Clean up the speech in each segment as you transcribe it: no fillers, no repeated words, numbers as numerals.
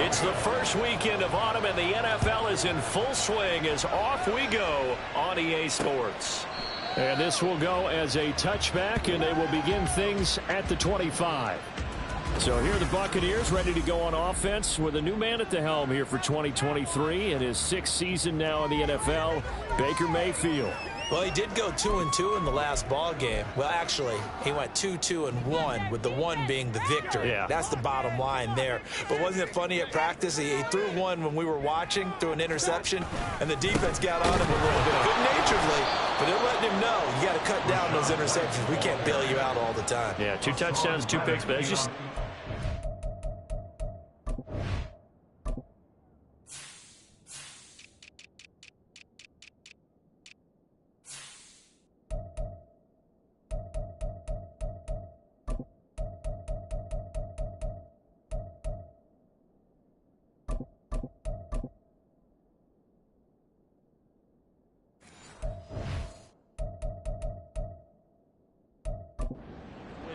It's the first weekend of autumn, and the NFL is in full swing as off we go on EA Sports. And this will go as a touchback, and they will begin things at the 25. So here are the Buccaneers ready to go on offense with a new man at the helm here for 2023 in his 6th season now in the NFL, Baker Mayfield. Well, he did go 2-2 in the last ball game. Well, actually, he went 2-2-1, with the 1 being the victory. Yeah. That's the bottom line there. But wasn't it funny at practice? He threw one when we were watching, threw an interception, and the defense got on him a little bit good-naturedly. But they're letting him know, you got to cut down those interceptions. We can't bail you out all the time. Yeah, 2 touchdowns, 2 picks, but it's just...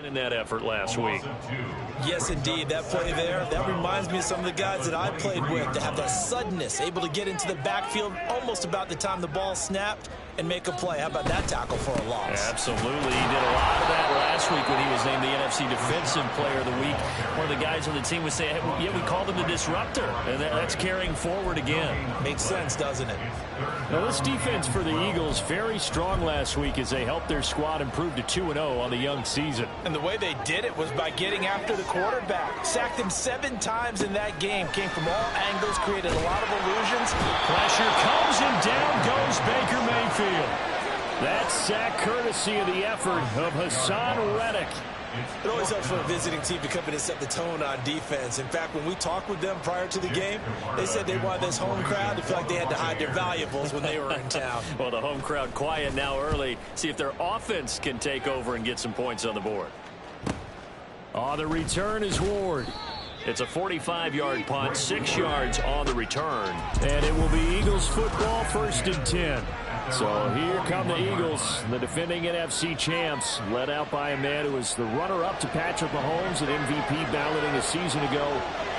in that effort last week. Yes, indeed. That play there, that reminds me of some of the guys that I played with to have that suddenness, able to get into the backfield almost about the time the ball snapped and make a play. How about that tackle for a loss? Absolutely. He did a lot of that last week when he was named the NFC Defensive Player of the Week. One of the guys on the team would say, hey, yeah, we called him the disruptor, and that's carrying forward again. Makes sense, doesn't it? Now, this defense for the Eagles, very strong last week as they helped their squad improve to 2-0 on the young season. And the way they did it was by getting after the quarterback. Sacked him 7 times in that game. Came from all angles, created a lot of illusions. Pressure comes, and down goes Baker Mayfield. That sack courtesy of the effort of Hassan Reddick. It always helps for a visiting team to come in and set the tone on defense. In fact, when we talked with them prior to the game, they said they wanted this home crowd to feel like they had to hide their valuables when they were in town. Well, the home crowd quiet now early. See if their offense can take over and get some points on the board. On the return is Ward. It's a 45-yard punt, 6 yards on the return. And it will be Eagles football, 1st and 10. So here come the Eagles, the defending NFC champs, led out by a man who was the runner-up to Patrick Mahomes, an MVP balloting a season ago.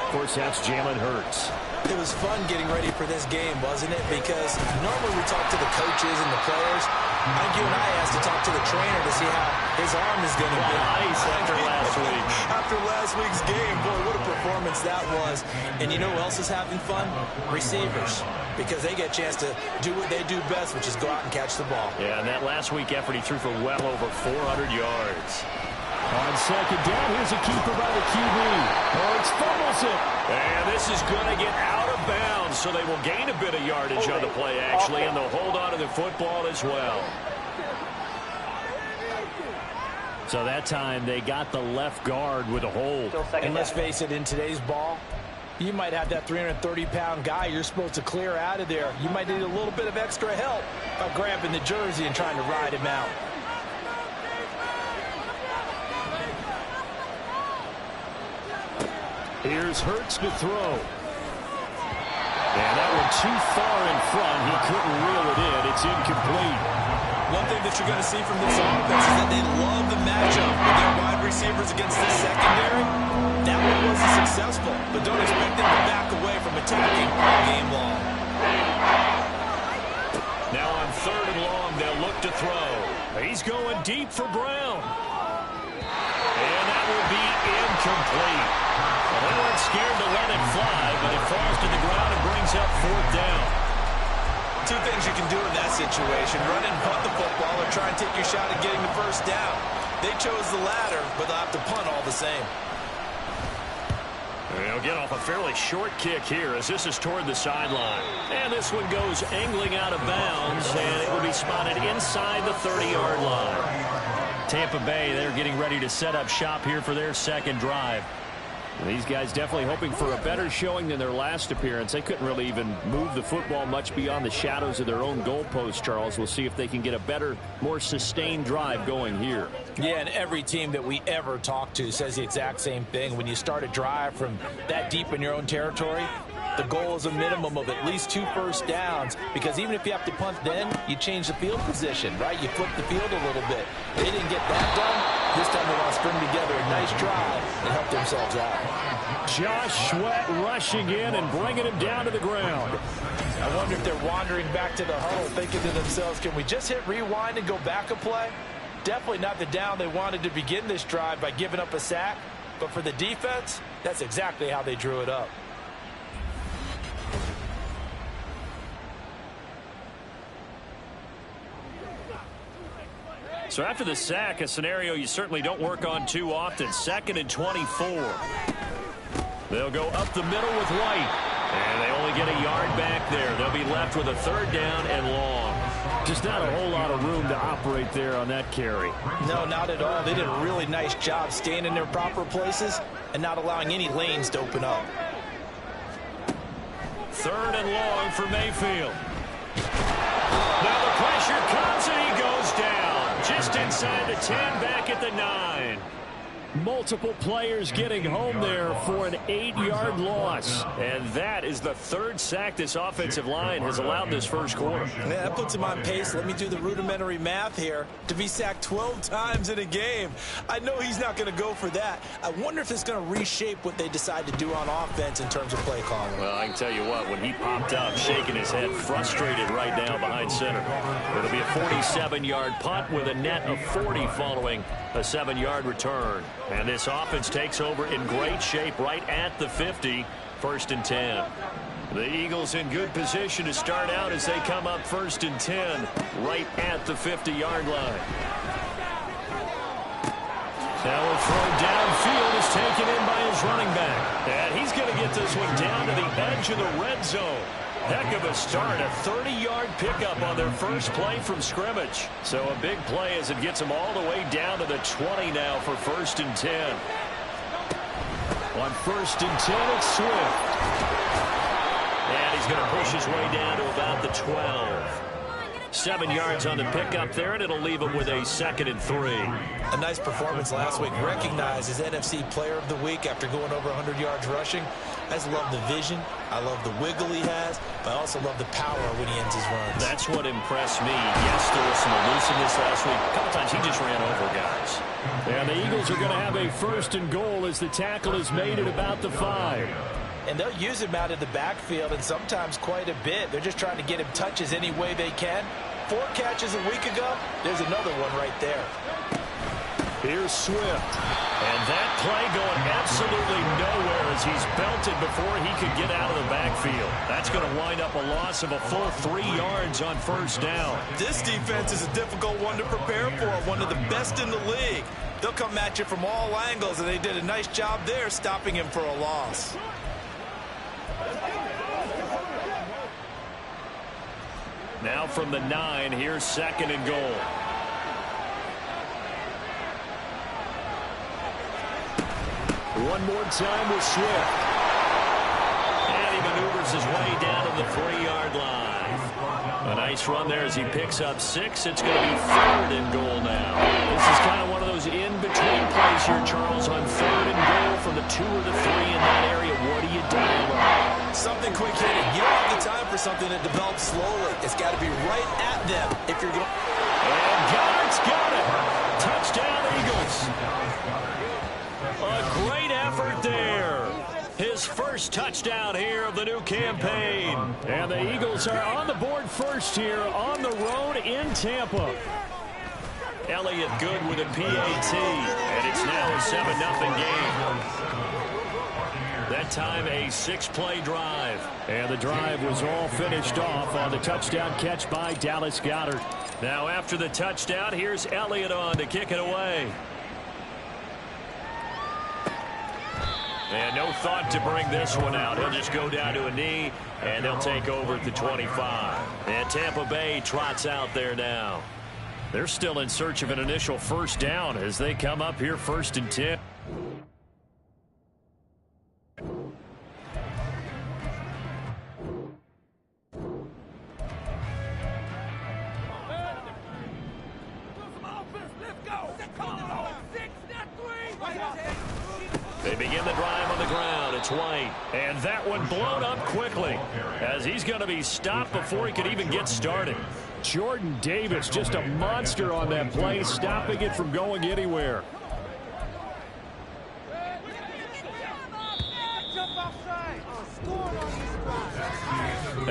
Of course, that's Jalen Hurts. It was fun getting ready for this game, wasn't it? Because normally we talk to the coaches and the players. I think you and I asked to talk to the trainer to see how his arm is going to be. Nice after last week. After last week's game, boy, what a performance that was. And you know who else is having fun? Receivers. Because they get a chance to do what they do best, which is go out and catch the ball. Yeah, and that last week effort, he threw for well over 400 yards. On 2nd down, here's a keeper by the QB. Hurts fumbles it. And this is going to get out of bounds, so they will gain a bit of yardage on the play, actually, and they'll hold on to the football as well. So that time, they got the left guard with a hold. And let's face it, in today's ball, you might have that 330-pound guy you're supposed to clear out of there. You might need a little bit of extra help by grabbing the jersey and trying to ride him out. Here's Hurts to throw. And that one too far in front. He couldn't reel it in. It's incomplete. One thing that you're going to see from this offense is that they love the matchup with their wide receivers against the secondary. That one wasn't successful, but don't expect them to back away from attacking all game long. Now on 3rd and long, they'll look to throw. He's going deep for Brown. And that will be incomplete. Well, they weren't scared to let it fly, but it falls to the ground and brings up 4th down. 2 things you can do in that situation: run and punt the football, or try and take your shot at getting the 1st down. They chose the latter, but they'll have to punt all the same. They'll get off a fairly short kick here as this is toward the sideline. And this one goes angling out of bounds, and it will be spotted inside the 30-yard line. Tampa Bay, they're getting ready to set up shop here for their 2nd drive. These guys definitely hoping for a better showing than their last appearance. They couldn't really even move the football much beyond the shadows of their own goalpost, Charles. We'll see if they can get a better, more sustained drive going here. Yeah, and every team that we ever talk to says the exact same thing. When you start a drive from that deep in your own territory, the goal is a minimum of at least 2 first downs, because even if you have to punt then, you change the field position, right? You flip the field a little bit. They didn't get that done. This time they want to string together a nice drive and help themselves out. Josh Sweat rushing in and bringing him down to the ground. I wonder if they're wandering back to the huddle thinking to themselves, can we just hit rewind and go back a play? Definitely not the down they wanted to begin this drive by giving up a sack. But for the defense, that's exactly how they drew it up. So after the sack, a scenario you certainly don't work on too often. 2nd and 24. They'll go up the middle with White. And they only get a yard back there. They'll be left with a 3rd down and long. Just not a whole lot of room to operate there on that carry. No, not at all. They did a really nice job staying in their proper places and not allowing any lanes to open up. 3rd and long for Mayfield. Now the pressure comes and he goes down. Just inside the 10, back at the 9. Multiple players getting home there for an 8-yard loss. And that is the 3rd sack this offensive line has allowed this first quarter. Yeah, that puts him on pace. Let me do the rudimentary math here. To be sacked 12 times in a game. I know he's not going to go for that. I wonder if it's going to reshape what they decide to do on offense in terms of play calling. Well, I can tell you what, when he popped up, shaking his head, frustrated right now behind center. It'll be a 47-yard punt with a net of 40 following a 7-yard return. And this offense takes over in great shape right at the 50, 1st and 10. The Eagles in good position to start out as they come up 1st and 10 right at the 50-yard line. Now a throw downfield is taken in by his running back. And he's going to get this one down to the edge of the red zone. Heck of a start, a 30-yard pickup on their first play from scrimmage. So a big play as it gets them all the way down to the 20 now for 1st and 10. On 1st and 10, it's Swift. And he's going to push his way down to about the 12. 7 yards on the pickup there, and it'll leave him with a 2nd and 3. A nice performance last week. Recognized as NFC Player of the Week after going over 100 yards rushing. I just love the vision. I love the wiggle he has, but I also love the power when he ends his runs. That's what impressed me. Yes, there was some elusiveness last week. A couple times he just ran over guys. And the Eagles are going to have a 1st and goal as the tackle is made at about the 5. And they'll use him out of the backfield, and sometimes quite a bit. They're just trying to get him touches any way they can. 4 catches a week ago. There's another one right there. Here's Swift. And that play going absolutely nowhere as he's belted before he could get out of the backfield. That's going to wind up a loss of a full 3 yards on 1st down. This defense is a difficult one to prepare for, one of the best in the league. They'll come at you from all angles, and they did a nice job there stopping him for a loss. Now from the 9, here's 2nd and goal. One more time with Swift. And he maneuvers his way down to the 3-yard line. A nice run there as he picks up 6. It's going to be 3rd and goal now. This is kind of one of those in-between plays here, Charles, on 3rd and goal from the 2 or the 3 in that area. What do you dial up? Something quick hitting. You don't have the time for something that develops slowly. It's got to be right at them if you're going to... And Goddard's got it. Touchdown, Eagles. A great effort there. His first touchdown here of the new campaign. And the Eagles are on the board first here on the road in Tampa. Elliott good with a PAT. And it's now a 7-0 game. That time a 6-play drive. And the drive was all finished off on the touchdown catch by Dallas Goedert. Now after the touchdown, here's Elliott on to kick it away. And no thought to bring this one out. He'll just go down to a knee, and they'll take over at the 25. And Tampa Bay trots out there now. They're still in search of an initial 1st down as they come up here 1st and 10. They begin the drive on the ground. It's White. And that one blown up quickly as he's going to be stopped before he could even get started. Jordan Davis just a monster on that play, stopping it from going anywhere.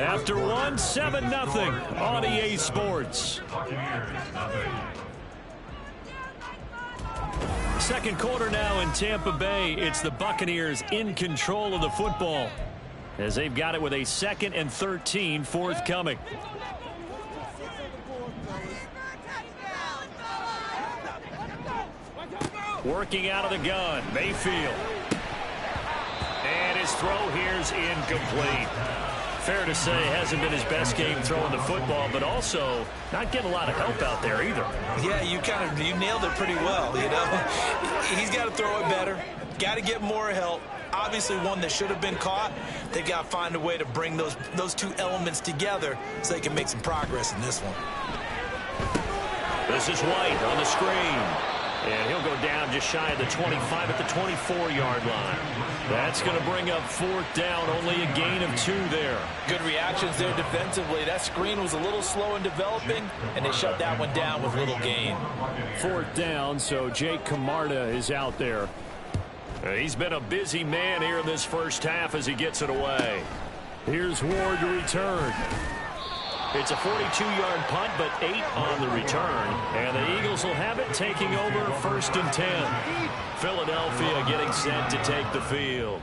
After one, 7-0 on EA Sports. Second quarter now in Tampa Bay. It's the Buccaneers in control of the football as they've got it with a 2nd and 13 forthcoming. Working out of the gun, Mayfield. And his throw here's incomplete. Fair to say, hasn't been his best game throwing the football, but also not getting a lot of help out there either. Yeah, you nailed it pretty well, you know. He's got to throw it better. Got to get more help. Obviously one that should have been caught. They've got to find a way to bring those two elements together so they can make some progress in this one. This is White on the screen. And he'll go down just shy of the 25 at the 24-yard line. That's going to bring up 4th down, only a gain of 2 there. Good reactions there defensively. That screen was a little slow in developing, and they shut that one down with little gain. 4th down, so Jake Camarda is out there. He's been a busy man here in this first half as he gets it away. Here's Ward to return. It's a 42-yard punt, but 8 on the return. And the Eagles will have it, taking over 1st and 10. Philadelphia getting set to take the field.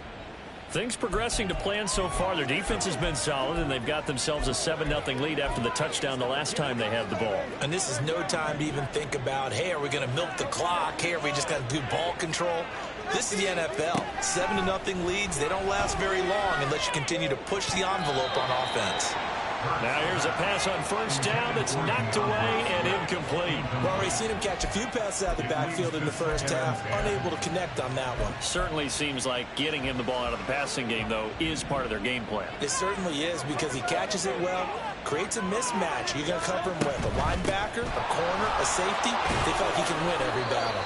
Things progressing to plan so far. Their defense has been solid, and they've got themselves a 7-0 lead after the touchdown the last time they had the ball. And this is no time to even think about, hey, are we going to milk the clock? Hey, are we just going to do ball control? This is the NFL. 7-0 leads, they don't last very long unless you continue to push the envelope on offense. Now here's a pass on 1st down that's knocked away and incomplete. We've already seen him catch a few passes out of the backfield in the first half. Unable to connect on that one. Certainly seems like getting him the ball out of the passing game, though, is part of their game plan. It certainly is because he catches it well, creates a mismatch. You're going to cover him with a linebacker, a corner, a safety. They feel like he can win every battle.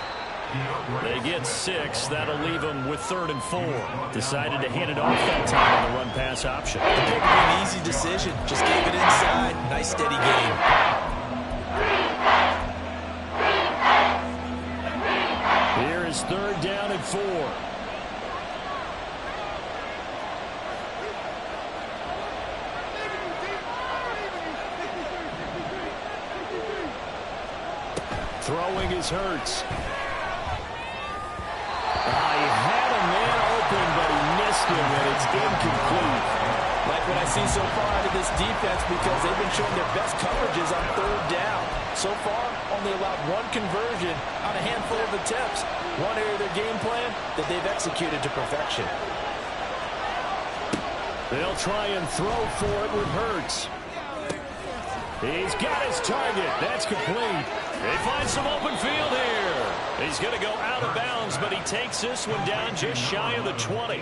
They get 6. That'll leave them with 3rd and 4. Decided to hand it off that time on the run-pass option. It could be an easy decision. Just gave it inside. Nice, steady game. Here is 3rd down and 4. Throwing is Hurts. He had a man open, but he missed him, and it's incomplete. Like what I see so far out of this defense because they've been showing their best coverages on 3rd down. So far, only allowed 1 conversion on a handful of attempts. One area of their game plan that they've executed to perfection. They'll try and throw for it with Hurts. He's got his target. That's complete. They find some open field here. He's going to go out of bounds, but he takes this one down just shy of the 20.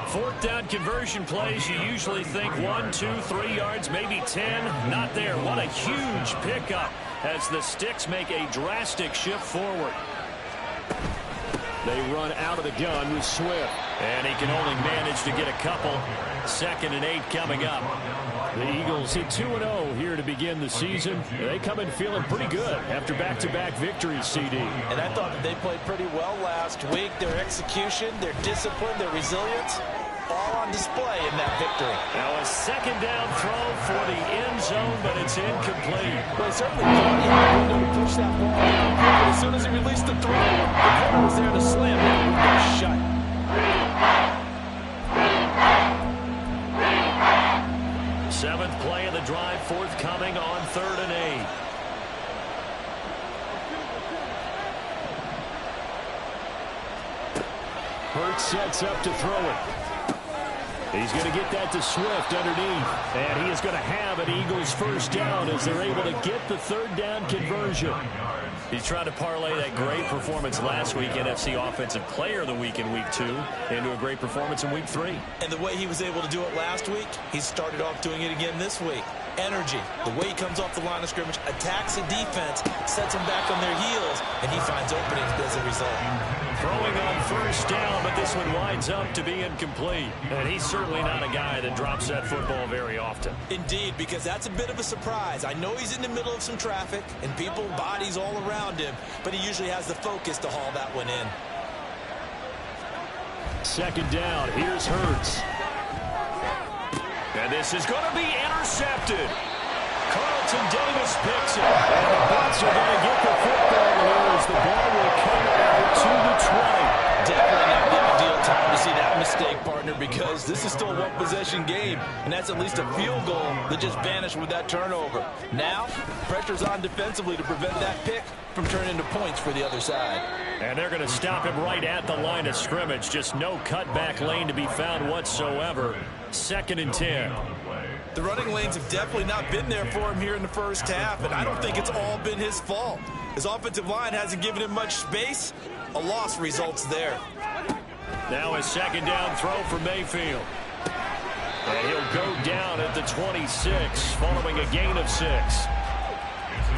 4th down conversion plays, you usually think 1, 2, 3 yards, maybe 10. Not there. What a huge pickup as the Sticks make a drastic shift forward. They run out of the gun with Swift. And he can only manage to get a couple. 2nd and 8 coming up. The Eagles hit 2-0 here to begin the season. They come in feeling pretty good after back-to-back victories, CD. And I thought that they played pretty well last week. Their execution, their discipline, their resilience, all on display in that victory. Now a 2nd down throw for the end zone, but it's incomplete. Well, he certainly thought he had a window to push that ball down, but as soon as he released the throw, the corner was there to slam that window shut. 7th play of the drive forthcoming on 3rd and 8. Hurts sets up to throw it. He's going to get that to Swift underneath. And he is going to have an Eagles 1st down as they're able to get the 3rd down conversion. He's trying to parlay that great performance last week, NFC Offensive Player of the Week in Week 2, into a great performance in Week 3. And the way he was able to do it last week, he started off doing it again this week. Energy, the way he comes off the line of scrimmage, attacks the defense, sets them back on their heels, and he finds openings as a result. Throwing on 1st down, but this one winds up to be incomplete. And he's certainly not a guy that drops that football very often. Indeed, because that's a bit of a surprise. I know he's in the middle of some traffic and people, bodies all around him, but he usually has the focus to haul that one in. 2nd down, here's Hurts. And this is going to be intercepted. Carlton Davis picks it. And the Bucs are going to get the football here as the ball will come out to the 20. Definitely not the ideal time to see that mistake, partner, because this is still a one-possession game, and that's at least a field goal that just vanished with that turnover. Now, pressure's on defensively to prevent that pick from turning into points for the other side. And they're going to stop him right at the line of scrimmage. Just no cutback lane to be found whatsoever. 2nd and 10. The running lanes have definitely not been there for him here in the first half, and I don't think it's all been his fault. His offensive line hasn't given him much space. A loss results there. Now a 2nd down throw for Mayfield. And he'll go down at the 26 following a gain of 6.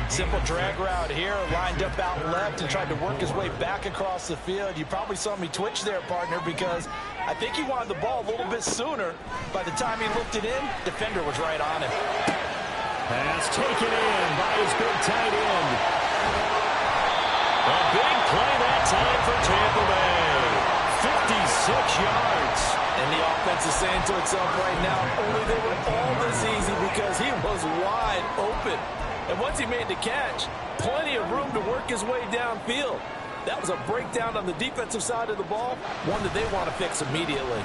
Simple drag route here, lined up out left and tried to work his way back across the field. You probably saw me twitch there, partner, because I think he wanted the ball a little bit sooner. By the time he looked it in, defender was right on him. Pass taken in by his big tight end. A big play that time for Tampa Bay. 56 yards. And the offense is saying to itself right now, only they were all this easy because he was wide open. And once he made the catch, plenty of room to work his way downfield. That was a breakdown on the defensive side of the ball, one that they want to fix immediately.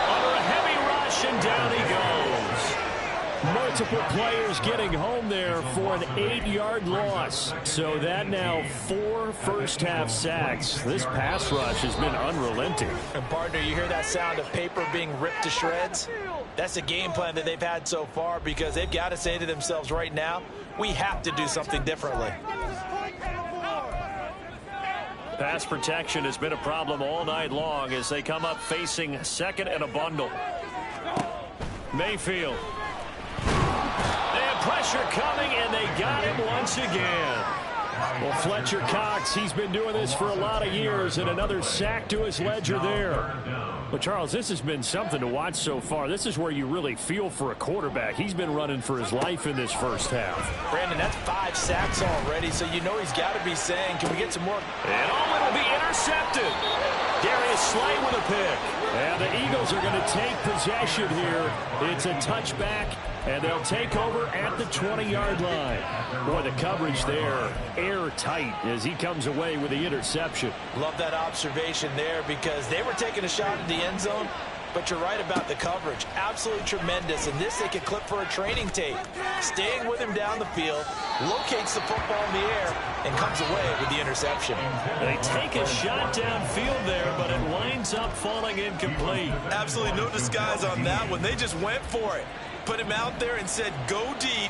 Under a heavy rush, and down he goes. Multiple players getting home there for an 8-yard loss. So that now 4 first-half sacks. This pass rush has been unrelenting. And, partner, you hear that sound of paper being ripped to shreds? That's the game plan that they've had so far because they've got to say to themselves right now, we have to do something differently. Pass protection has been a problem all night long as they come up facing 2nd and a bundle. Mayfield. Pressure coming, and they got him once again. Well, Fletcher Cox, he's been doing this for a lot of years, and another sack to his ledger there. But, Charles, this has been something to watch so far. This is where you really feel for a quarterback. He's been running for his life in this first half. Brandon, that's 5 sacks already, so you know he's got to be saying, can we get some more? And it will be intercepted. Darius Slay with a pick. And the Eagles are going to take possession here. It's a touchback, and they'll take over at the 20-yard line. Boy, the coverage there, airtight as he comes away with the interception. Love that observation there because they were taking a shot at the end zone, but you're right about the coverage. Absolutely tremendous, and this they could clip for a training tape. Staying with him down the field, locates the football in the air, and comes away with the interception. They take a shot downfield there, but it winds up falling incomplete. Absolutely no disguise on that one. They just went for it. Put him out there and said, go deep.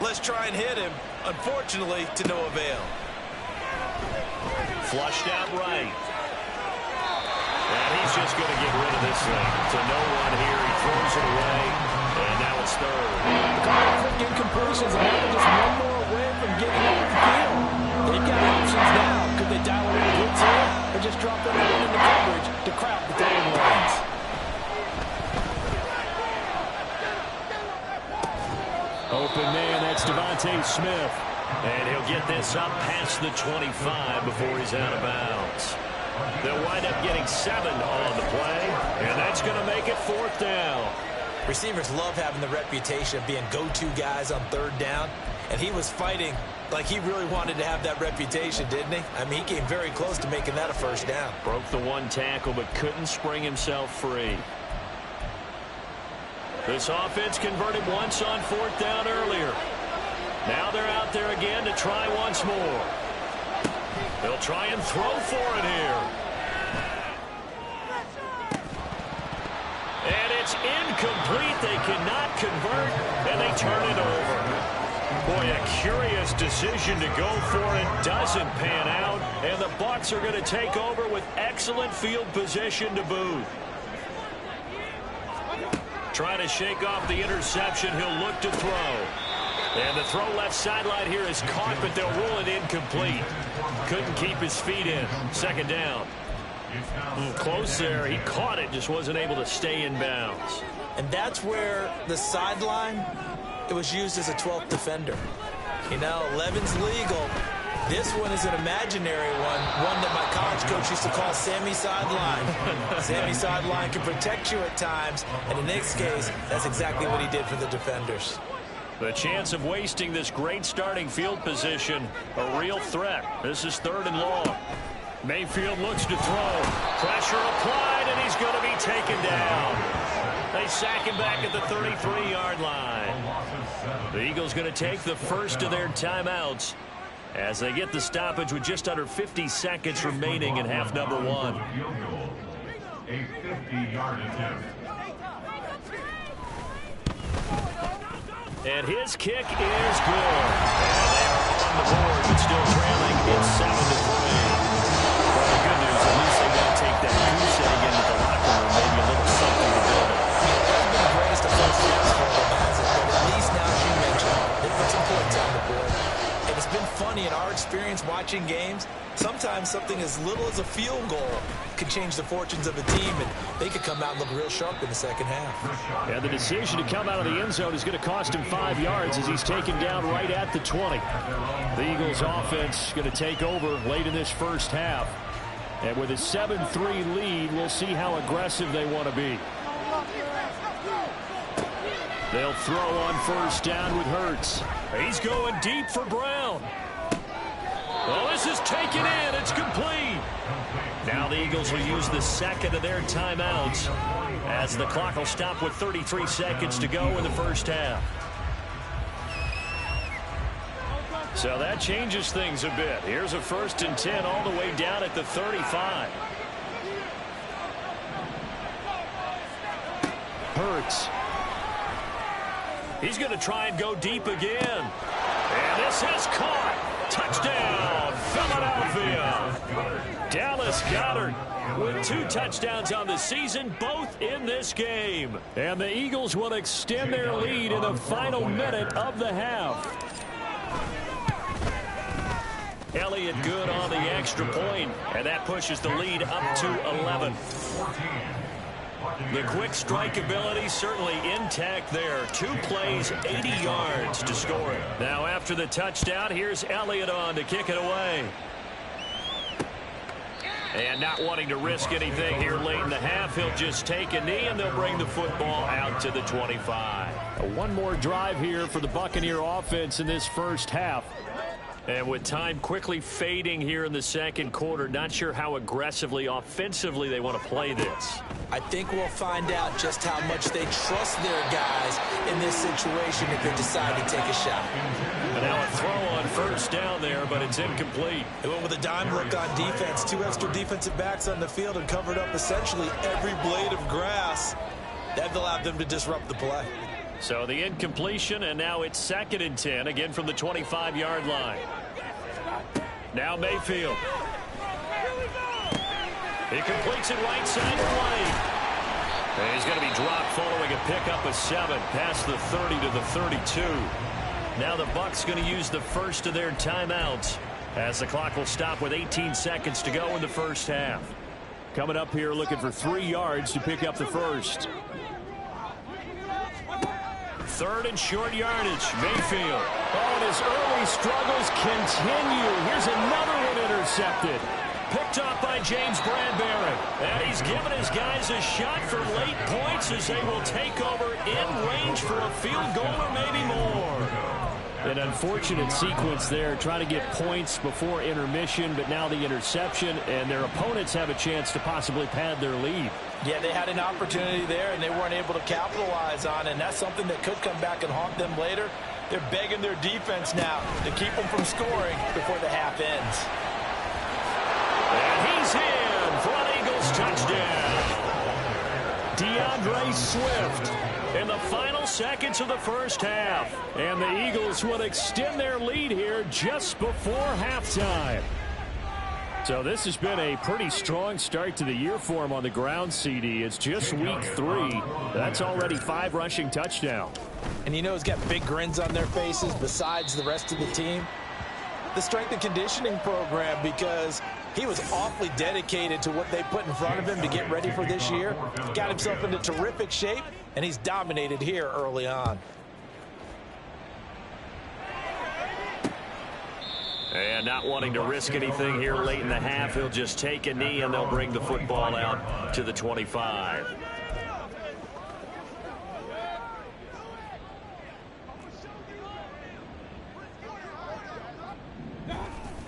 Let's try and hit him. Unfortunately, to no avail. Flushed out right. And he's just going to get rid of this thing. To no one here. He throws it away. And now it's 3rd. A couple of quick incompletions, and now they're just one more away from getting off the field. They've got options now. Could they dial it in a blitz here or just drop everyone into coverage to crowd the throwing lanes? Open man, that's Devontae Smith. And he'll get this up past the 25 before he's out of bounds. They'll wind up getting 7 on the play, and that's going to make it 4th down. Receivers love having the reputation of being go-to guys on 3rd down, and he was fighting like he really wanted to have that reputation, didn't he? I mean, he came very close to making that a 1st down. Broke the 1 tackle, but couldn't spring himself free. This offense converted once on 4th down earlier. Now they're out there again to try once more. They'll try and throw for it here. And it's incomplete. They cannot convert, and they turn it over. Boy, a curious decision to go for it. Doesn't pan out, and the Bucs are going to take over with excellent field position to boot. Trying to shake off the interception. He'll look to throw. And the throw left sideline here is caught, but they'll rule it incomplete. Couldn't keep his feet in. 2nd down. Close there. He caught it, just wasn't able to stay in bounds. And that's where the sideline, it was used as a 12th defender. You know, 11's legal, This one is an imaginary one that my college coach used to call Sammy Sideline. Sammy Sideline can protect you at times, and in this case, that's exactly what he did for the defenders. The chance of wasting this great starting field position, a real threat. This is 3rd and long. Mayfield looks to throw. Pressure applied, and he's going to be taken down. They sack him back at the 33-yard line. The Eagles going to take the first of their timeouts as they get the stoppage with just under 50 seconds remaining in half number 1. A 50-yard attempt. And his kick is good. And they are on the board, but still trailing. It's 7-3. Well, the good news, at least they got to take that goose egg into the locker room, maybe a little something to build it. That's been the greatest of first halves for them, hasn't it? But at least now, as you mentioned, they put some points on the board. And it's been funny in our experience watching games. Sometimes something as little as a field goal can change the fortunes of a team, and they could come out and look real sharp in the second half. And the decision to come out of the end zone is going to cost him 5 yards as he's taken down right at the 20. The Eagles offense going to take over late in this first half. And with a 7-3 lead, we'll see how aggressive they want to be. They'll throw on first down with Hurts. He's going deep for Brown. Well, this is taken in. It's complete. Now the Eagles will use the second of their timeouts as the clock will stop with 33 seconds to go in the first half. So that changes things a bit. Here's a 1st and 10 all the way down at the 35. Hurts. He's going to try and go deep again. And this has caught. Touchdown, Philadelphia. Dallas Goedert with 2 touchdowns on the season, both in this game. And the Eagles will extend their lead in the final minute of the half. Elliott good on the extra point, and that pushes the lead up to 11. The quick strike ability certainly intact there. 2 plays, 80 yards to score it. Now after the touchdown, here's Elliott on to kick it away. And not wanting to risk anything here late in the half, he'll just take a knee and they'll bring the football out to the 25. One more drive here for the Buccaneer offense in this first half. And with time quickly fading here in the second quarter, not sure how aggressively, offensively they want to play this. I think we'll find out just how much they trust their guys in this situation if they decide to take a shot. And now a throw on first down there, but it's incomplete. They went with a dime look on defense. 2 extra defensive backs on the field and covered up essentially every blade of grass. That allowed them to disrupt the play. So the incompletion, and now it's 2nd and 10, again from the 25-yard line. Now Mayfield. He completes it right side of the lane. And he's going to be dropped following a pickup of 7 past the 30 to the 32. Now the Bucs going to use the first of their timeouts as the clock will stop with 18 seconds to go in the first half. Coming up here looking for 3 yards to pick up the first. 3rd and short yardage. Mayfield. Oh, and his early struggles continue. Here's another one intercepted. Picked off by James Bradbury. And he's given his guys a shot for late points as they will take over in range for a field goal or maybe more. An unfortunate sequence there, trying to get points before intermission, but now the interception, and their opponents have a chance to possibly pad their lead. Yeah, they had an opportunity there, and they weren't able to capitalize on it, and that's something that could come back and haunt them later. They're begging their defense now to keep them from scoring before the half ends. And he's in for an Eagles touchdown. DeAndre Swift in the final seconds of the first half. And the Eagles will extend their lead here just before halftime. So this has been a pretty strong start to the year for him on the ground, CD. It's just week 3. That's already 5 rushing touchdowns. And you know he's got big grins on their faces besides the rest of the team. The strength and conditioning program, because he was awfully dedicated to what they put in front of him to get ready for this year. Got himself into terrific shape, and he's dominated here early on. And not wanting to risk anything here late in the half, he'll just take a knee and they'll bring the football out to the 25.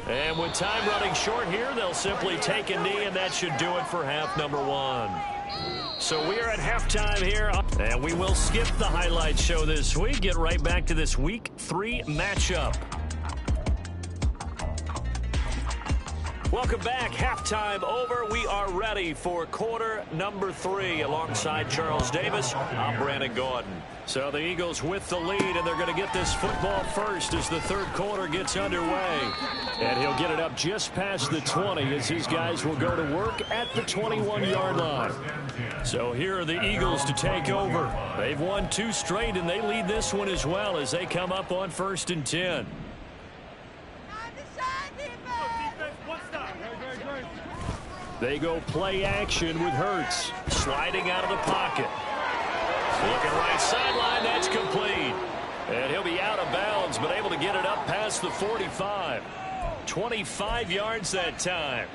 And with time running short here, they'll simply take a knee, and that should do it for half number one. So we are at halftime here, and we will skip the highlight show this week. Get right back to this Week 3 matchup. Welcome back. Halftime over. We are ready for quarter number 3. Alongside Charles Davis, I'm Brandon Gordon. So the Eagles with the lead, and they're going to get this football first as the third quarter gets underway. And he'll get it up just past the 20 as his guys will go to work at the 21-yard line. So here are the Eagles to take over. They've won 2 straight, and they lead this one as well as they come up on 1st and 10. They go play action with Hurts. Sliding out of the pocket. Looking right sideline, that's complete. And he'll be out of bounds, but able to get it up past the 45. 25 yards that time.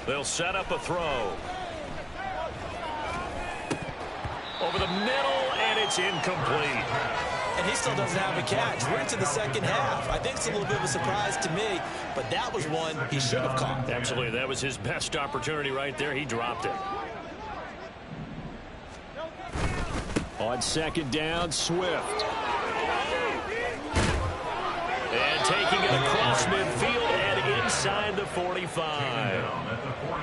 They'll set up a throw. Over the middle, and it's incomplete. And he still doesn't have a catch. We're into the second half. I think it's a little bit of a surprise to me, but that was one he should have caught. Absolutely, that was his best opportunity right there. He dropped it. On 2nd down, Swift. And taking it across midfield and inside the 45.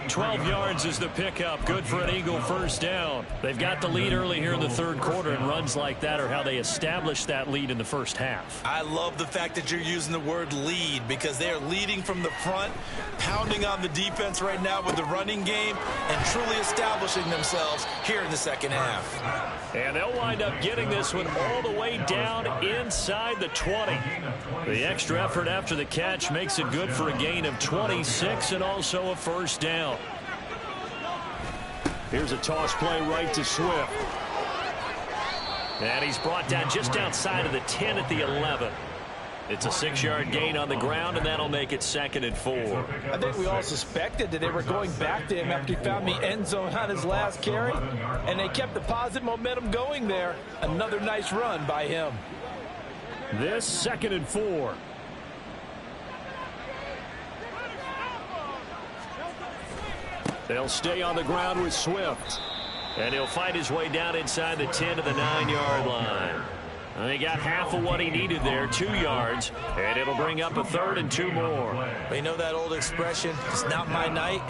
12 yards is the pickup. Good for an Eagle first down. They've got the lead early here in the third quarter, and runs like that are how they establish that lead in the first half. I love the fact that you're using the word lead, because they are leading from the front, pounding on the defense right now with the running game, and truly establishing themselves here in the second half. And they'll wind up getting this one all the way down inside the 20. The extra effort after the catch makes it good for a gain of 26 and also a first down. Here's a toss play right to Swift. And he's brought down just outside of the 10 at the 11. It's a 6-yard gain on the ground, and that'll make it 2nd and 4. I think we all suspected that they were going back to him after he found the end zone on his last carry, and they kept the positive momentum going there. Another nice run by him. This 2nd and 4. They'll stay on the ground with Swift. And he'll fight his way down inside the 10 to the 9-yard line. And he got half of what he needed there, 2 yards. And it'll bring up a 3rd and 2 more. You know that old expression, it's not my night?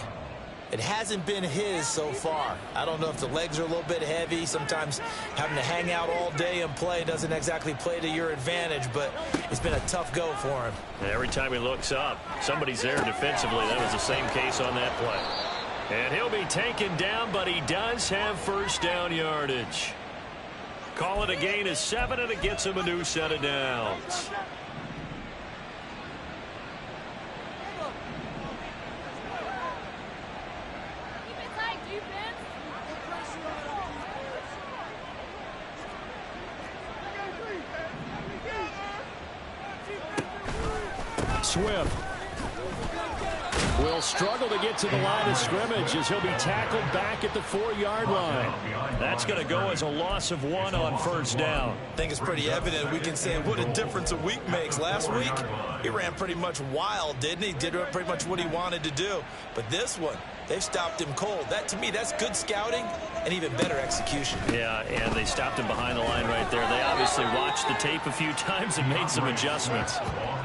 It hasn't been his so far. I don't know if the legs are a little bit heavy. Sometimes having to hang out all day and play doesn't exactly play to your advantage, but it's been a tough go for him. And every time he looks up, somebody's there defensively. That was the same case on that play. And he'll be taken down, but he does have first down yardage. Call it a gain of 7, and it gets him a new set of downs. Swift will struggle to get to the line of scrimmage as he'll be tackled back at the 4-yard line. That's going to go as a loss of 1 on first down. I think it's pretty evident. We can say what a difference a week makes. Last week, he ran pretty much wild, didn't he? Did pretty much what he wanted to do. But this one, they've stopped him cold. That, to me, that's good scouting and even better execution. Yeah, and they stopped him behind the line right there. They obviously watched the tape a few times and made some adjustments.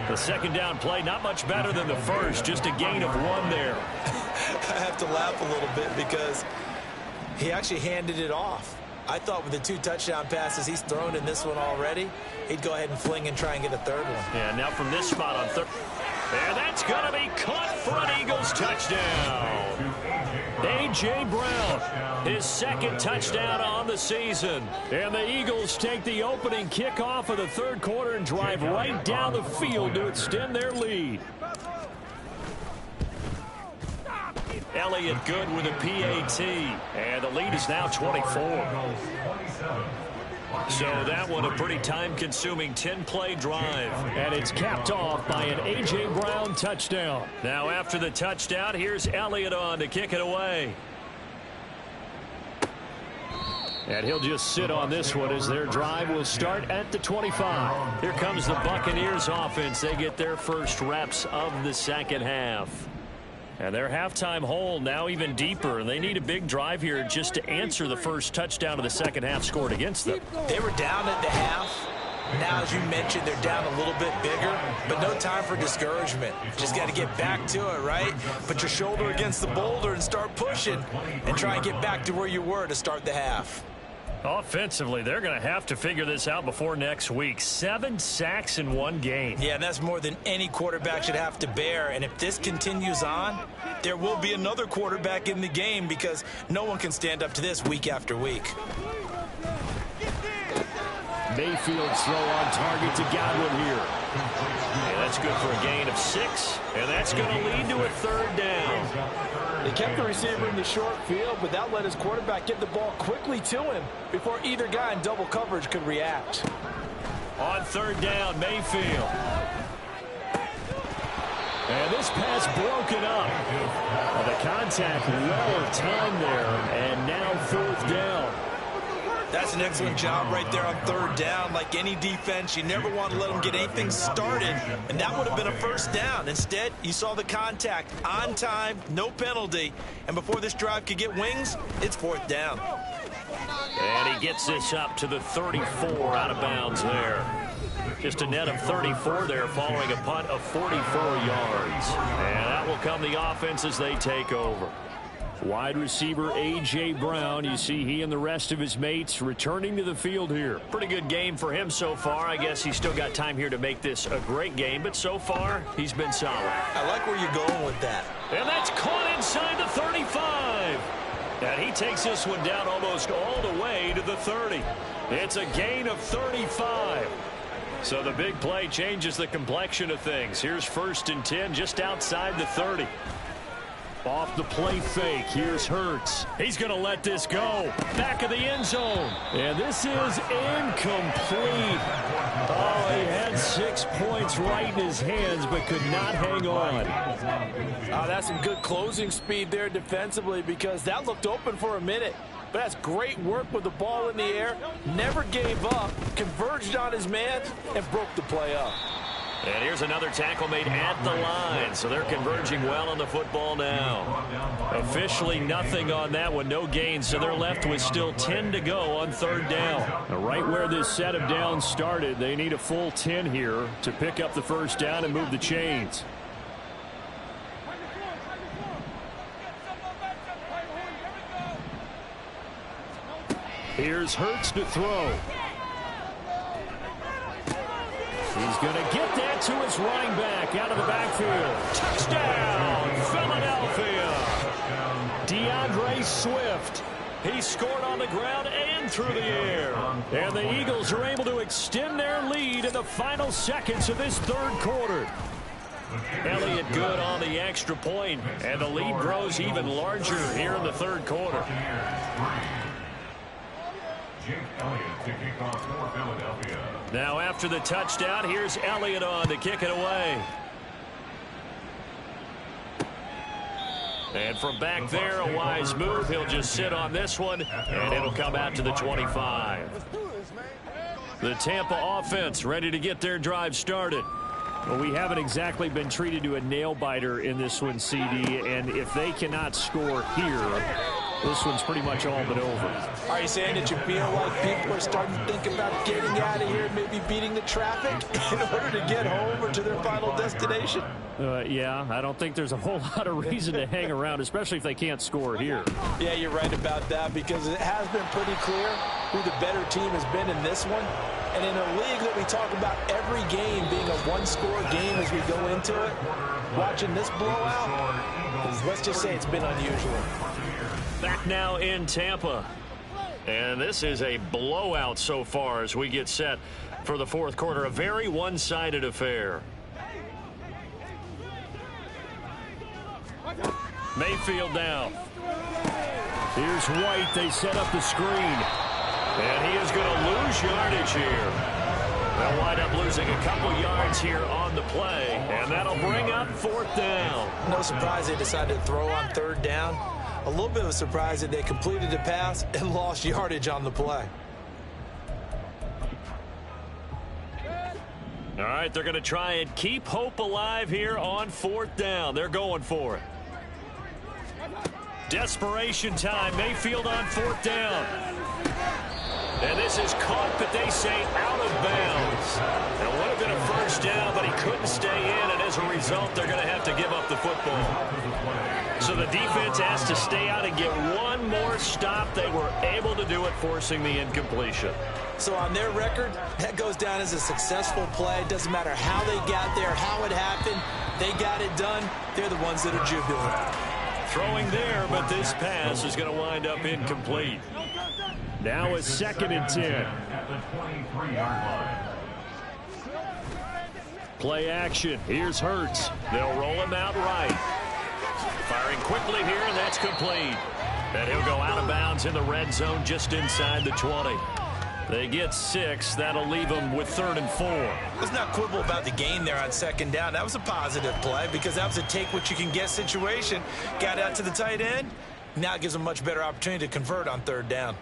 The second down play, not much better than the first, just a gain of 1 there. I have to laugh a little bit because he actually handed it off. I thought with the 2 touchdown passes he's thrown in this one already, he'd go ahead and fling and try and get a 3rd one. Yeah, now from this spot on 3rd. And that's going to be caught for an Eagles touchdown. A.J. Brown, his 2nd touchdown on the season. And the Eagles take the opening kickoff of the third quarter and drive right down the field to extend their lead. Elliott good with a PAT. And the lead is now 24. So that one a pretty time-consuming 10-play drive. And it's capped off by an A.J. Brown touchdown. Now after the touchdown, here's Elliott on to kick it away. And he'll just sit on this one as their drive will start at the 25. Here comes the Buccaneers offense. They get their first reps of the second half. And their halftime hole now even deeper. And they need a big drive here just to answer the first touchdown of the second half scored against them. They were down at the half. Now, as you mentioned, they're down a little bit bigger, but no time for discouragement. Just got to get back to it, right? Put your shoulder against the boulder and start pushing and try and get back to where you were to start the half. Offensively, they're going to have to figure this out before next week. 7 sacks in one game. Yeah, and that's more than any quarterback should have to bear. And if this continues on, there will be another quarterback in the game because no one can stand up to this week after week. Mayfield's throw on target to Godwin here. And that's good for a gain of 6. And that's going to lead to a third down. They kept the receiver in the short field, but that let his quarterback get the ball quickly to him before either guy in double coverage could react. On third down, Mayfield. And this pass broken up. Well, the contact well of time there, and now fourth down. That's an excellent job right there on third down. Like any defense, you never want to let them get anything started, and that would have been a first down. Instead, you saw the contact on time, no penalty, and before this drive could get wings, it's fourth down. And he gets this up to the 34 out of bounds there. Just a net of 34 there following a punt of 44 yards. And that will come the offense as they take over. Wide receiver A.J. Brown, you see he and the rest of his mates returning to the field here. Pretty good game for him so far. I guess he's still got time here to make this a great game, but so far he's been solid. I like where you're going with that. And that's caught inside the 35. And he takes this one down almost all the way to the 30. It's a gain of 35. So the big play changes the complexion of things. Here's 1st and 10 just outside the 30. Off the play fake, here's Hurts. He's going to let this go. Back of the end zone. And this is incomplete. Oh, he had 6 points right in his hands, but could not hang on. That's some good closing speed there defensively because that looked open for a minute. But that's great work with the ball in the air. Never gave up, converged on his man, and broke the play up. And here's another tackle made at the line. So they're converging well on the football now. Officially nothing on that one. No gain. So they're left with still 10 to go on third down. Now, right where this set of downs started, they need a full 10 here to pick up the first down and move the chains. Here's Hurts to throw. He's going to get that to his running back out of the backfield. Touchdown, Philadelphia. DeAndre Swift. He scored on the ground and through the air. And the Eagles are able to extend their lead in the final seconds of this third quarter. Elliott good on the extra point, and the lead grows even larger here in the third quarter. Now after the touchdown, here's Elliott on to kick it away. And from back there, a wise move. He'll just sit on this one, and it'll come out to the 25. The Tampa offense ready to get their drive started. Well, we haven't exactly been treated to a nail-biter in this one, CD, and if they cannot score here, this one's pretty much all but over. Are you saying that you feel like people are starting to think about getting out of here, maybe beating the traffic in order to get home or to their final destination? Yeah, I don't think there's a whole lot of reason to hang around, especially if they can't score here. Yeah, you're right about that because it has been pretty clear who the better team has been in this one. And in a league that we talk about every game being a one-score game as we go into it, watching this blowout, let's just say it's been unusual. Back now in Tampa. And this is a blowout so far as we get set for the fourth quarter. A very one-sided affair. Mayfield now. Here's White. They set up the screen. And he is going to lose yardage here. They'll wind up losing a couple yards here on the play. And that'll bring up 4th down. No surprise they decided to throw on 3rd down. A little bit of a surprise that they completed the pass and lost yardage on the play. All right, they're going to try and keep hope alive here on 4th down. They're going for it. Desperation time. Mayfield on 4th down. And this is caught, but they say out of bounds. It would have been a 1st down, but he couldn't stay in, and as a result, they're going to have to give up the football. So the defense has to stay out and get one more stop. They were able to do it, forcing the incompletion. So on their record, that goes down as a successful play. It doesn't matter how they got there, how it happened. They got it done. They're the ones that are jubilant. Throwing there, but this pass is going to wind up incomplete. Now a 2nd and 10. At the 23-yard line. Play action. Here's Hurts. They'll roll him out right. Firing quickly here, and that's complete. And he'll go out of bounds in the red zone just inside the 20. They get 6. That'll leave them with 3rd and 4. Let's not quibble about the gain there on 2nd down. That was a positive play because that was a take-what-you-can-get situation. Got out to the tight end. Now it gives them a much better opportunity to convert on 3rd down.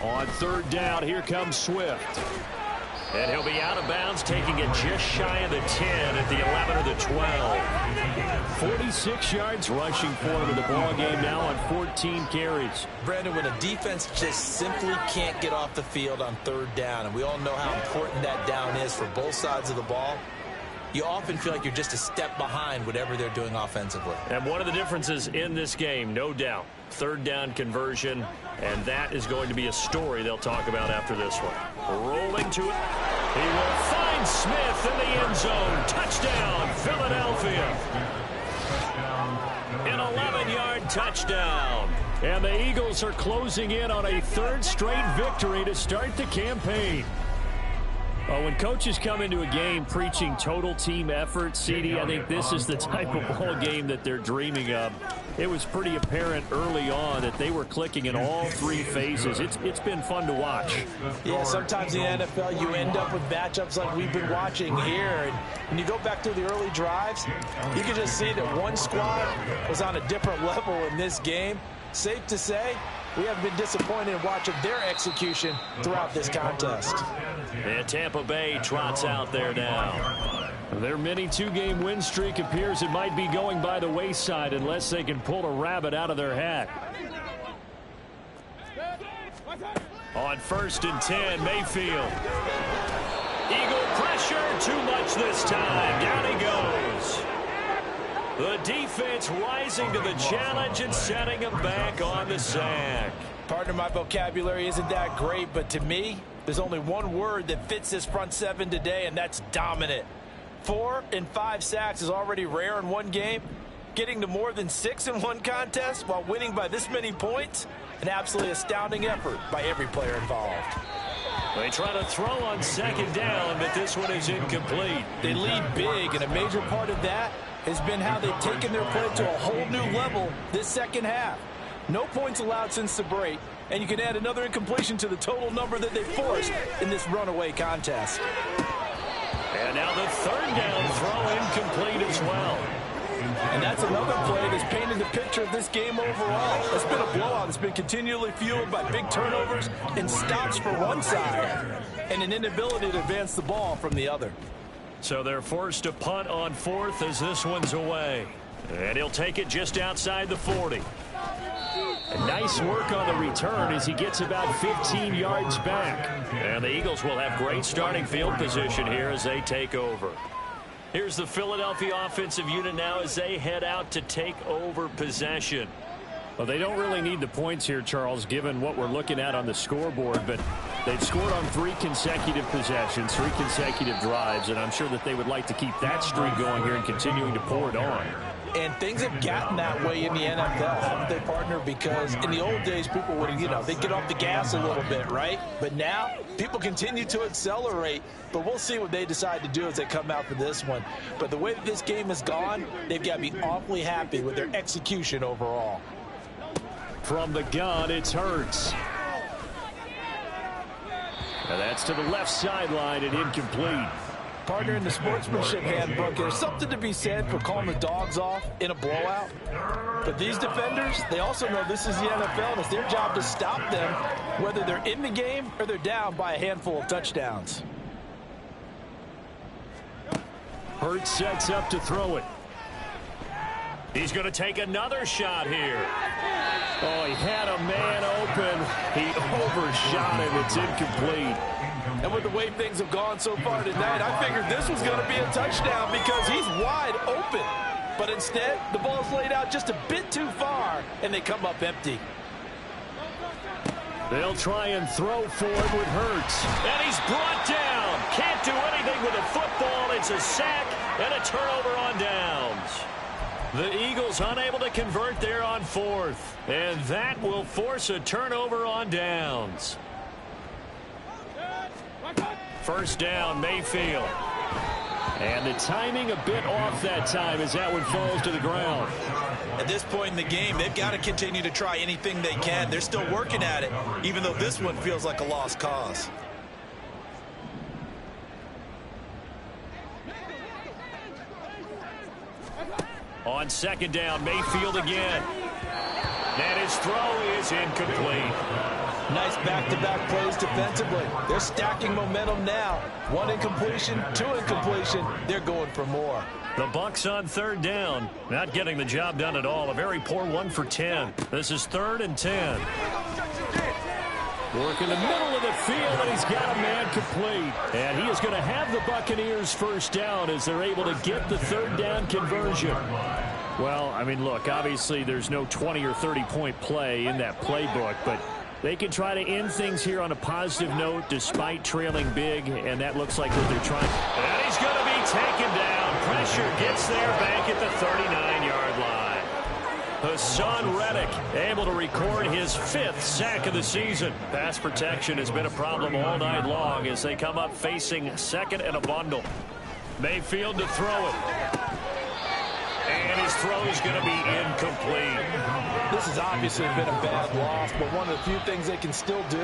On 3rd down, here comes Swift. And he'll be out of bounds, taking it just shy of the 10 at the 11 or the 12. 46 yards rushing for him in the ball game now on 14 carries. Brandon, when a defense just simply can't get off the field on 3rd down, and we all know how important that down is for both sides of the ball, you often feel like you're just a step behind whatever they're doing offensively. And one of the differences in this game, no doubt, 3rd down conversion, and that is going to be a story they'll talk about after this one. Rolling to it. He will find Smith in the end zone. Touchdown, Philadelphia. An 11-yard touchdown. And the Eagles are closing in on a 3rd straight victory to start the campaign. Well, when coaches come into a game preaching total team effort, CD, I think this is the type of ball game that they're dreaming of. It was pretty apparent early on that they were clicking in all 3 phases. It's been fun to watch. Yeah, sometimes in the NFL you end up with matchups like we've been watching here. And when you go back to the early drives, you can just see that one squad was on a different level in this game. Safe to say, we haven't been disappointed in watching their execution throughout this contest. And Tampa Bay trots out there now. Their mini 2-game win streak appears it might be going by the wayside unless they can pull a rabbit out of their hat. On 1st and 10, Mayfield. Eagle pressure, too much this time. Down he goes. The defense rising to the challenge and setting him back on the sack. Partner, my vocabulary isn't that great, but to me, there's only one word that fits this front 7 today, and that's dominant. 4 and 5 sacks is already rare in one game. Getting to more than 6 in one contest while winning by this many points, an absolutely astounding effort by every player involved. They try to throw on 2nd down, but this one is incomplete. They lead big, and a major part of that has been how they've taken their play to a whole new level this 2nd half. No points allowed since the break, and you can add another incompletion to the total number that they forced in this runaway contest. And now the 3rd down throw incomplete as well. And that's another play that's painted the picture of this game overall. It's been a blowout. It's been continually fueled by big turnovers and stops for one side and an inability to advance the ball from the other. So they're forced to punt on 4th as this one's away. And he'll take it just outside the 40. And nice work on the return as he gets about 15 yards back. And the Eagles will have great starting field position here as they take over. Here's the Philadelphia offensive unit now as they head out to take over possession. Well, they don't really need the points here, Charles, given what we're looking at on the scoreboard, but they've scored on 3 consecutive possessions, 3 consecutive drives, and I'm sure that they would like to keep that streak going here and continuing to pour it on. And things have gotten that way in the NFL, haven't they, partner? Because in the old days, people would, they'd get off the gas a little bit, right? But now, people continue to accelerate. But we'll see what they decide to do as they come out for this one. But the way that this game has gone, they've got to be awfully happy with their execution overall. From the gun, it's Hurts. And that's to the left sideline and incomplete. Partner, in the sportsmanship handbook, there's something to be said for calling the dogs off in a blowout. But these defenders, they also know this is the NFL, and it's their job to stop them, whether they're in the game or they're down by a handful of touchdowns. Hurts sets up to throw it. He's going to take another shot here. Oh, he had a man open. He overshot him. It's incomplete. And with the way things have gone so far tonight, I figured this was going to be a touchdown because he's wide open. But instead, the ball's laid out just a bit too far, and they come up empty. They'll try and throw for it with Hurts. And he's brought down. Can't do anything with a football. It's a sack and a turnover on downs. The Eagles unable to convert there on fourth. And that will force a turnover on downs. First down, Mayfield. And the timing a bit off that time as that one falls to the ground. At this point in the game, they've got to continue to try anything they can. They're still working at it, even though this one feels like a lost cause. On second down, Mayfield again. And his throw is incomplete. Nice back-to-back plays defensively. They're stacking momentum now. One incompletion, two incompletion. They're going for more. The Bucs on third down. Not getting the job done at all. A very poor 1 for 10. This is 3rd and 10. Work in the middle of the field, and he's got a man complete. And he is going to have the Buccaneers first down as they're able to get the third down conversion. Well, I mean, look, obviously there's no 20 or 30-point play in that playbook, but they can try to end things here on a positive note despite trailing big, and that looks like what they're trying. And he's going to be taken down. Pressure gets there back at the 39-yard line. Hassan Reddick able to record his 5th sack of the season. Pass protection has been a problem all night long as they come up facing second and a bundle. Mayfield to throw it. And his throw is going to be incomplete. This has obviously been a bad loss, but one of the few things they can still do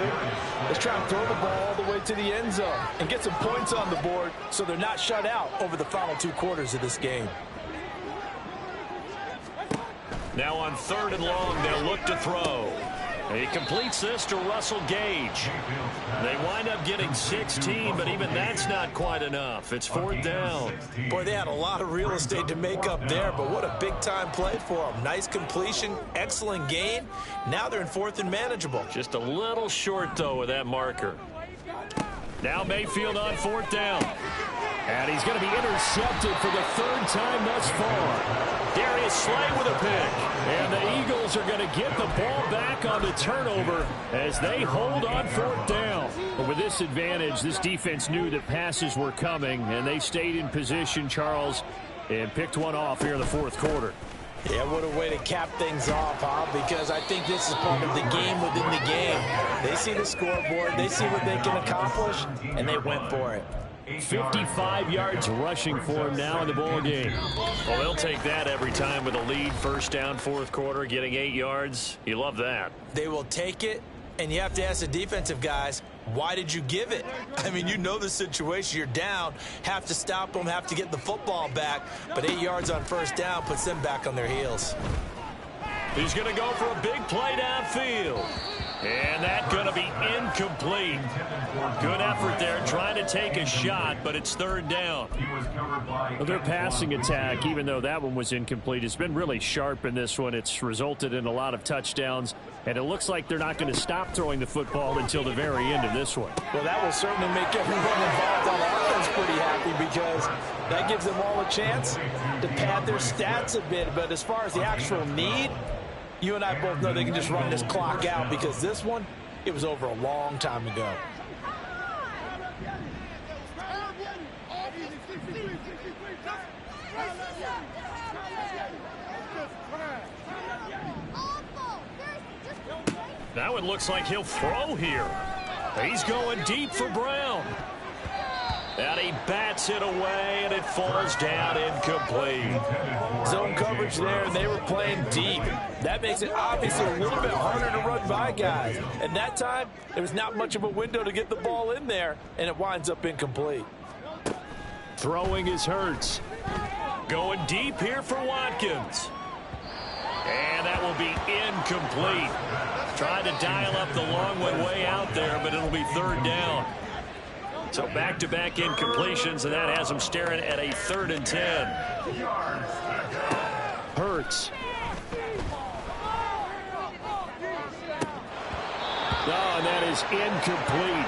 is try and throw the ball all the way to the end zone and get some points on the board so they're not shut out over the final 2 quarters of this game. Now on 3rd and long, they'll look to throw. He completes this to Russell Gage. They wind up getting 16, but even that's not quite enough. It's 4th down. Boy, they had a lot of real estate to make up there, but what a big-time play for them. Nice completion, excellent gain. Now they're in 4th and manageable. Just a little short, though, with that marker. Now Mayfield on 4th down. And he's going to be intercepted for the 3rd time thus far. Darius Slay with a pick. And the Eagles are going to get the ball back on the turnover as they hold on 4th down. But with this advantage, this defense knew that passes were coming, and they stayed in position, Charles, and picked one off here in the 4th quarter. Yeah, what a way to cap things off, huh? Because I think this is part of the game within the game. They see the scoreboard, they see what they can accomplish, and they went for it. 55 yards rushing for him now in the ball game. Well, they'll take that every time with a lead. First down, 4th quarter, getting 8 yards. You love that. They will take it, and you have to ask the defensive guys, why did you give it? I mean, you know the situation. You're down, have to stop them, have to get the football back. But 8 yards on first down puts them back on their heels. He's going to go for a big play downfield. And that's going to be incomplete. Good effort there trying to take a shot, but it's 3rd down. Well, their passing attack, even though that one was incomplete, has been really sharp in this one. It's resulted in a lot of touchdowns, and it looks like they're not going to stop throwing the football until the very end of this one. Well, that will certainly make everyone involved on offense pretty happy because that gives them all a chance to pad their stats a bit. But as far as the actual need, you and I both know they can just run this clock out because this one, it was over a long time ago. Now it looks like he'll throw here. He's going deep for Brown. And he bats it away, and it falls down incomplete. Zone coverage there, and they were playing deep. That makes it obviously a little bit harder to run by guys. And that time, there was not much of a window to get the ball in there, and it winds up incomplete. Throwing is Hurts. Going deep here for Watkins. And that will be incomplete. Tried to dial up the long one way out there, but it'll be third down. So back-to-back incompletions, and that has them staring at a 3rd and 10. Hurts. Oh, and that is incomplete.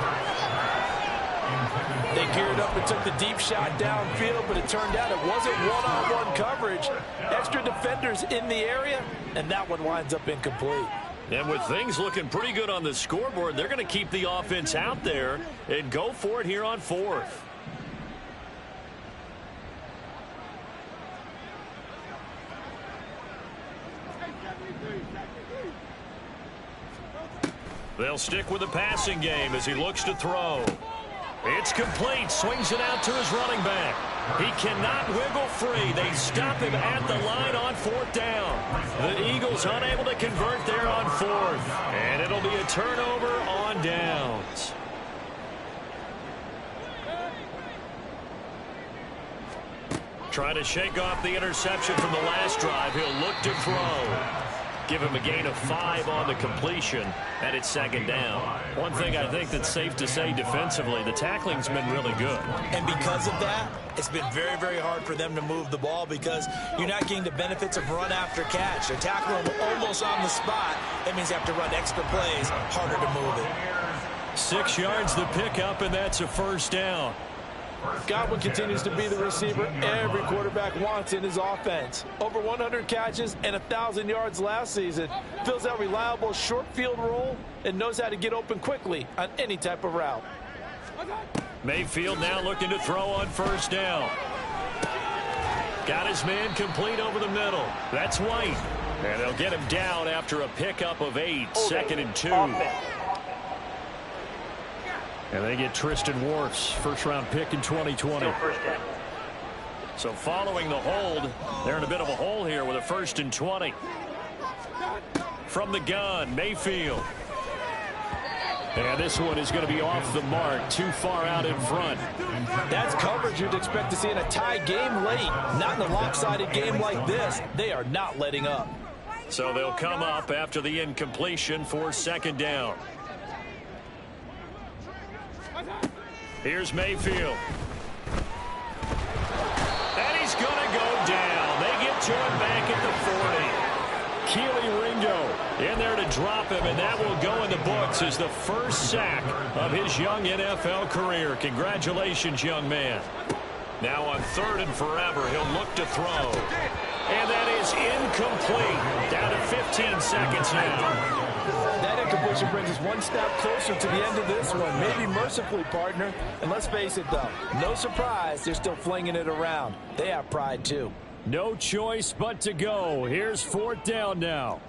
They geared up and took the deep shot downfield, but it turned out it wasn't one-on-one coverage. Extra defenders in the area, and that one winds up incomplete. And with things looking pretty good on the scoreboard, they're going to keep the offense out there and go for it here on 4th. They'll stick with the passing game as he looks to throw. It's complete. Swings it out to his running back. He cannot wiggle free. They stop him at the line on 4th down. The Eagles unable to convert there on 4th. And it'll be a turnover on downs. Trying to shake off the interception from the last drive. He'll look to throw. Give him a gain of 5 on the completion, and it's 2nd down. One thing I think that's safe to say defensively, the tackling's been really good. And because of that, it's been very, very hard for them to move the ball because you're not getting the benefits of run after catch. They're tackling them almost on the spot. That means you have to run extra plays, harder to move it. 6 yards the pickup, and that's a 1st down. Godwin continues to be the receiver every quarterback wants in his offense. Over 100 catches and 1,000 yards last season. Fills that reliable short field role and knows how to get open quickly on any type of route. Mayfield now looking to throw on 1st down. Got his man complete over the middle. That's White. And they'll get him down after a pickup of 8. 2nd and 2. And they get Tristan Wirfs, 1st-round pick in 2020. So following the hold, they're in a bit of a hole here with a 1st and 20. From the gun, Mayfield. And this one is going to be off the mark, too far out in front. That's coverage you'd expect to see in a tie game late. Not in a lopsided game like this. They are not letting up. So they'll come up after the incompletion for 2nd down. Here's Mayfield. And he's going to go down. They get to him back at the 40. Keely Ringo in there to drop him, and that will go in the books as the first sack of his young NFL career. Congratulations, young man. Now on 3rd and forever, he'll look to throw. And that is incomplete. Down to 15 seconds now. That incompletion brings us one step closer to the end of this one. Maybe mercifully, partner. And let's face it, though, no surprise, they're still flinging it around. They have pride, too. No choice but to go. Here's 4th down now.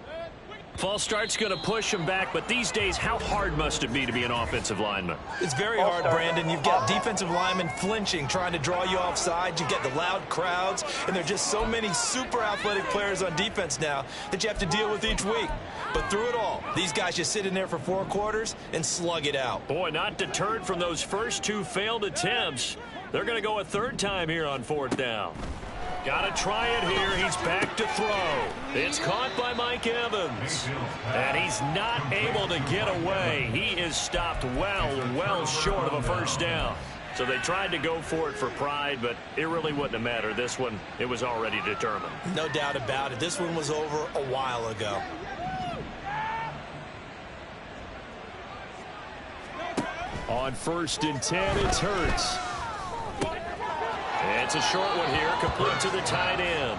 False start's going to push him back, but these days, how hard must it be to be an offensive lineman? It's very hard, Brandon. You've got defensive linemen flinching, trying to draw you offside. You get the loud crowds, and there are just so many super athletic players on defense now that you have to deal with each week. But through it all, these guys just sit in there for 4 quarters and slug it out. Boy, not deterred from those first 2 failed attempts. They're going to go a 3rd time here on 4th down. Got to try it here. He's back to throw. It's caught by Mike Evans. And he's not able to get away. He is stopped well short of a 1st down. So they tried to go for it for pride, but it really wouldn't have mattered. This one, it was already determined. No doubt about it. This one was over a while ago. On 1st and 10, it's Hurts. It's a short one here, complete to the tight end.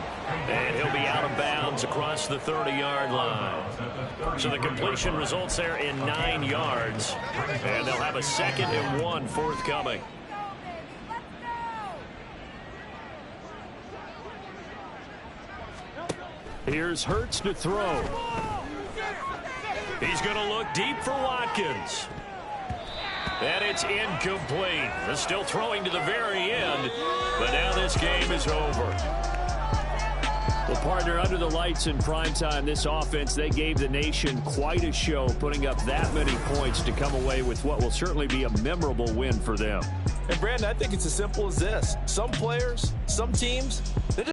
And he'll be out of bounds across the 30-yard line. So the completion results there in 9 yards. And they'll have a 2nd and 1 forthcoming. Here's Hurts to throw. He's going to look deep for Watkins. And it's incomplete. They're still throwing to the very end, but now this game is over. Well, partner, under the lights in primetime, this offense, they gave the nation quite a show, putting up that many points to come away with what will certainly be a memorable win for them. And, Brandon, I think it's as simple as this. Some players, some teams,